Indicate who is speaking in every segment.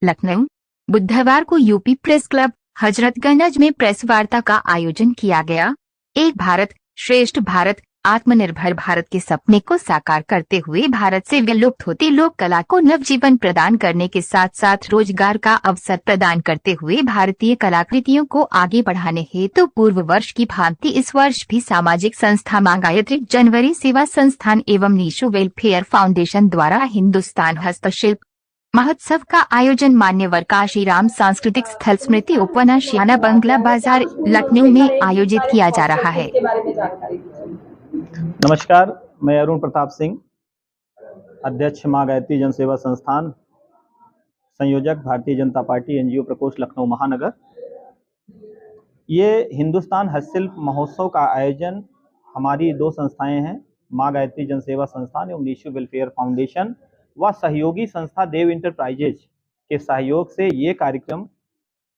Speaker 1: लखनऊ। बुधवार को UP press club Hazratganj में प्रेस वार्ता का आयोजन किया गया। एक भारत श्रेष्ठ भारत, आत्मनिर्भर भारत के सपने को साकार करते हुए भारत से विलुप्त होती लोक कला को नवजीवन प्रदान करने के साथ साथ रोजगार का अवसर प्रदान करते हुए भारतीय कलाकृतियों को आगे बढ़ाने हेतु पूर्व वर्ष की भांति इस वर्ष भी सामाजिक संस्था मां गायत्री जनवरी सेवा संस्थान एवं नीशो वेलफेयर फाउंडेशन द्वारा हिंदुस्तान हस्तशिल्प महोत्सव का आयोजन मान्यवर काशीराम सांस्कृतिक स्थल स्मृति उपवन श्याना बंगला बाजार लखनऊ में आयोजित किया जा रहा है।
Speaker 2: नमस्कार, मैं अरुण प्रताप सिंह, अध्यक्ष मां गायत्री जन सेवा संस्थान, संयोजक भारतीय जनता पार्टी एनजीओ प्रकोष्ठ लखनऊ महानगर। ये हिंदुस्तान हस्तशिल्प महोत्सव का आयोजन हमारी दो संस्थाएं हैं, मां गायत्री जन सेवा संस्थान एवं नीशो वेलफेयर फाउंडेशन व सहयोगी संस्था देव इंटरप्राइजेज के सहयोग से ये कार्यक्रम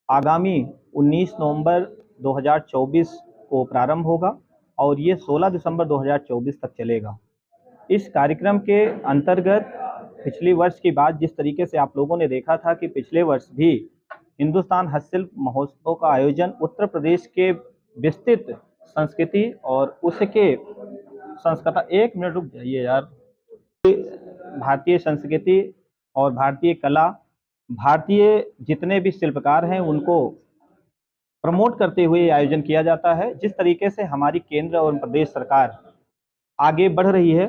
Speaker 2: आगामी 19 नवंबर 2024 को प्रारंभ होगा और ये 16 दिसंबर 2024 तक चलेगा। इस कार्यक्रम के अंतर्गत पिछले वर्ष की बात जिस तरीके से आप लोगों ने देखा था कि पिछले वर्ष भी हिंदुस्तान हस्तशिल्प महोत्सव का आयोजन उत्तर प्रदेश के विस्तृत संस्कृति और उसके एक मिनट रुक जाइए यार, भारतीय संस्कृति और भारतीय कला, भारतीय जितने भी शिल्पकार हैं उनको प्रमोट करते हुए आयोजन किया जाता है। जिस तरीके से हमारी केंद्र और प्रदेश सरकार आगे बढ़ रही है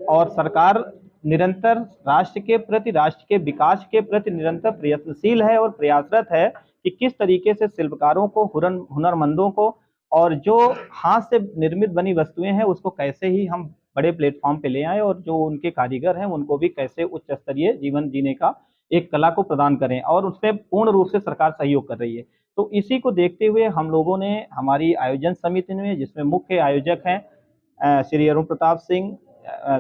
Speaker 2: और सरकार निरंतर राष्ट्र के विकास के प्रति निरंतर प्रयत्नशील है और प्रयासरत है कि किस तरीके से शिल्पकारों को, हुनरमंदों को और जो हाथ से निर्मित बनी वस्तुएं हैं उसको कैसे ही हम बड़े प्लेटफॉर्म पे ले आए और जो उनके कारीगर हैं उनको भी कैसे उच्च स्तरीय जीवन जीने का एक कला को प्रदान करें, और उसमें पूर्ण रूप से सरकार सहयोग कर रही है। तो इसी को देखते हुए हम लोगों ने हमारी आयोजन समिति में, जिसमें मुख्य आयोजक हैं श्री अरुण प्रताप सिंह,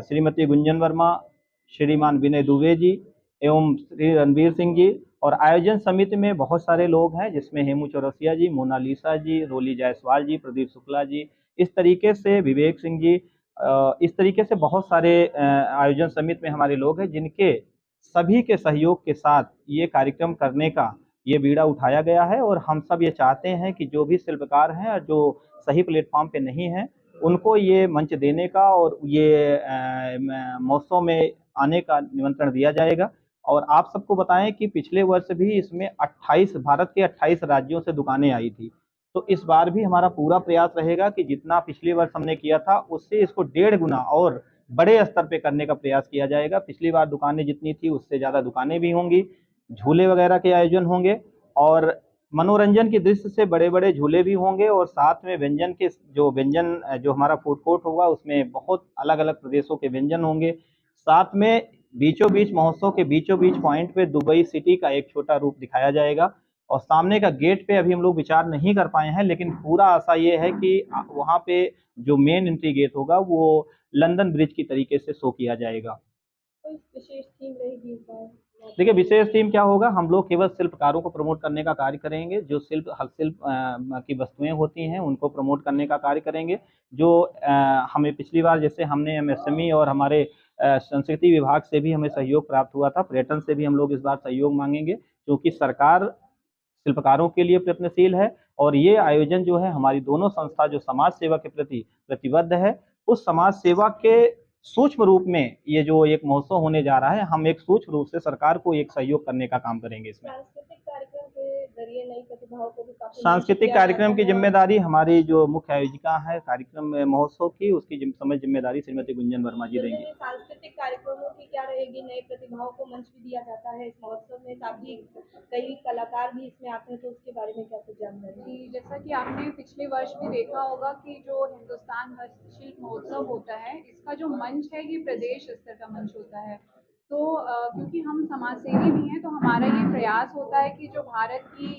Speaker 2: श्रीमती गुंजन वर्मा, श्रीमान विनय दुबे जी एवं श्री रणवीर सिंह जी, और आयोजन समिति में बहुत सारे लोग हैं जिसमें हेमू चौरसिया जी, मोनालिसा जी, रोली जायसवाल जी, प्रदीप शुक्ला जी, इस तरीके से विवेक सिंह जी, इस तरीके से बहुत सारे आयोजन समिति में हमारे लोग हैं जिनके सभी के सहयोग के साथ ये कार्यक्रम करने का ये बीड़ा उठाया गया है। और हम सब ये चाहते हैं कि जो भी शिल्पकार हैं और जो सही प्लेटफॉर्म पे नहीं हैं उनको ये मंच देने का और ये महोत्सव में आने का निमंत्रण दिया जाएगा। और आप सबको बताएं कि पिछले वर्ष भी इसमें 28 भारत के 28 राज्यों से दुकानें आई थी, तो इस बार भी हमारा पूरा प्रयास रहेगा कि जितना पिछले वर्ष हमने किया था उससे इसको 1.5 गुना और बड़े स्तर पे करने का प्रयास किया जाएगा। पिछली बार दुकानें जितनी थी उससे ज़्यादा दुकानें भी होंगी, झूले वगैरह के आयोजन होंगे और मनोरंजन की दृष्टि से बड़े बड़े झूले भी होंगे, और साथ में व्यंजन जो हमारा फूड कोर्ट होगा उसमें बहुत अलग अलग प्रदेशों के व्यंजन होंगे। साथ में बीचों बीच महोत्सव के बीचों बीच पॉइंट पे दुबई सिटी का एक छोटा रूप दिखाया जाएगा। और सामने का गेट पे अभी हम लोग विचार नहीं कर पाए हैं, लेकिन पूरा आशा ये है कि वहाँ पे जो मेन एंट्री गेट होगा वो लंदन ब्रिज की तरीके से शो किया जाएगा।
Speaker 3: कोई विशेष थीम रहेगी?
Speaker 2: देखिए, विशेष थीम क्या होगा, हम लोग केवल शिल्पकारों को प्रमोट करने का कार्य करेंगे। जो हस्तशिल्प की वस्तुएं होती हैं उनको प्रमोट करने का कार्य करेंगे। जो हमें पिछली बार जैसे हमने एमएसएमई और हमारे संस्कृति विभाग से भी हमें सहयोग प्राप्त हुआ था, पर्यटन से भी हम लोग इस बार सहयोग मांगेंगे क्योंकि सरकार शिल्पकारों के लिए प्रयत्नशील है। और ये आयोजन जो है हमारी दोनों संस्था जो समाज सेवा के प्रति प्रतिबद्ध है, उस समाज सेवा के सूक्ष्म रूप में ये जो एक महोत्सव होने जा रहा है, हम एक सूक्ष्म रूप से सरकार को एक सहयोग करने का काम करेंगे। इसमें
Speaker 3: सांस्कृतिक कार्यक्रम के जरिए नई प्रतिभाओं को भी काफी
Speaker 2: सांस्कृतिक कार्यक्रम की जिम्मेदारी हमारी जो मुख्य आयोजिका है कार्यक्रम महोत्सव की, उसकी जिम्मेदारी श्रीमती गुंजन वर्मा जी देंगी।
Speaker 3: सांस्कृतिक कार्यक्रमों की क्या रहेगी? नई प्रतिभाओं को मंच भी दिया जाता है इस महोत्सव में, साथ ही कई कलाकार भी इसमें आते हैं, तो उसके बारे में क्या कुछ जानकारी?
Speaker 4: जैसा कि आपने पिछले वर्ष भी देखा होगा कि जो हिंदुस्तान हस्तशिल्प महोत्सव होता है, इसका जो मंच है ये प्रदेश स्तर का मंच होता है। तो क्योंकि हम समाज सेवी भी हैं, तो हमारा ये प्रयास होता है कि जो भारत की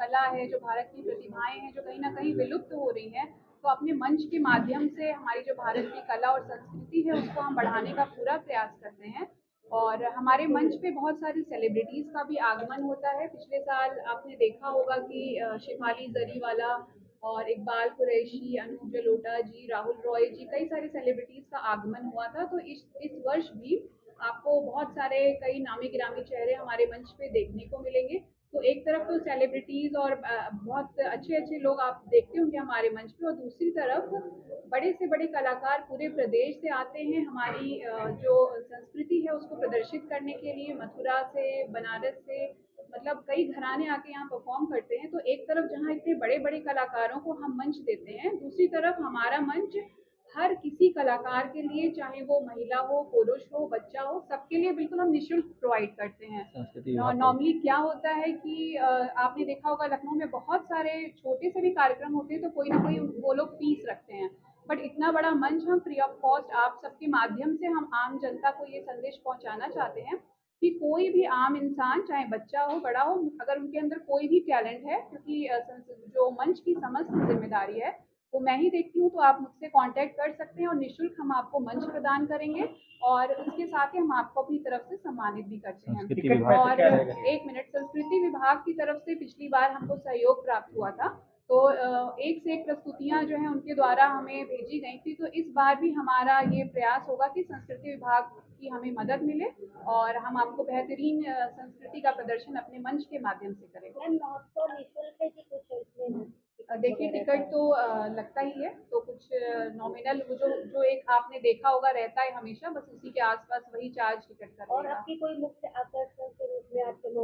Speaker 4: कला है, जो भारत की प्रतिभाएं हैं जो कहीं ना कहीं विलुप्त हो रही हैं, तो अपने मंच के माध्यम से हमारी जो भारत की कला और संस्कृति है उसको हम बढ़ाने का पूरा प्रयास करते हैं। और हमारे मंच पे बहुत सारी सेलिब्रिटीज़ का भी आगमन होता है। पिछले साल आपने देखा होगा कि शेफाली जरीवाला और इकबाल कुरैशी, अनूप जलोटा जी, राहुल रॉय जी, कई सारे सेलिब्रिटीज़ का आगमन हुआ था। तो इस वर्ष भी आपको बहुत सारे कई नामी गिरामी चेहरे हमारे मंच पे देखने को मिलेंगे। तो एक तरफ तो सेलिब्रिटीज और बहुत अच्छे अच्छे लोग आप देखते होंगे हमारे मंच पे, और दूसरी तरफ बड़े से बड़े कलाकार पूरे प्रदेश से आते हैं हमारी जो संस्कृति है उसको प्रदर्शित करने के लिए। मथुरा से, बनारस से, मतलब कई घराने आके यहाँ परफॉर्म करते हैं। तो एक तरफ जहाँ इतने बड़े बड़े कलाकारों को हम मंच देते हैं, दूसरी तरफ हमारा मंच हर किसी कलाकार के लिए, चाहे वो महिला हो, पुरुष हो, बच्चा हो, सबके लिए बिल्कुल हम निःशुल्क प्रोवाइड करते हैं।
Speaker 2: संस्कृति विभाग को।
Speaker 4: नॉर्मली क्या होता है कि आपने देखा होगा लखनऊ में बहुत सारे छोटे से भी कार्यक्रम होते हैं तो कोई ना कोई वो लोग फीस रखते हैं, बट इतना बड़ा मंच हम फ्री ऑफ कॉस्ट आप सबके माध्यम से हम आम जनता को ये संदेश पहुंचाना चाहते हैं कि कोई भी आम इंसान, चाहे बच्चा हो, बड़ा हो, अगर उनके अंदर कोई भी टैलेंट है, क्योंकि जो मंच की समस्त जिम्मेदारी है वो मैं ही देखती हूँ, तो आप मुझसे कांटेक्ट कर सकते हैं और निःशुल्क हम आपको मंच प्रदान करेंगे, और उसके साथ ही हम आपको अपनी तरफ से सम्मानित भी करते हैं।
Speaker 2: संस्कृति विभाग
Speaker 4: और एक मिनट, संस्कृति विभाग की तरफ से पिछली बार हमको सहयोग प्राप्त हुआ था, तो एक से एक प्रस्तुतियां जो है उनके द्वारा हमें भेजी गई थी। तो इस बार भी हमारा ये प्रयास होगा कि संस्कृति विभाग की हमें मदद मिले और हम आपको बेहतरीन संस्कृति का प्रदर्शन अपने मंच के माध्यम से करें।
Speaker 3: मैम महोत्सव निःशुल्क है कि कुछ इसमें
Speaker 4: देखिए टिकट तो लगता ही है, तो कुछ नॉमिनल जो एक आपने देखा होगा रहता है हमेशा, बस उसी के आसपास वही चार्ज टिकट का
Speaker 3: और
Speaker 4: रहेगा।
Speaker 3: आपकी कोई मुख्य आकर्षण के रूप में आपके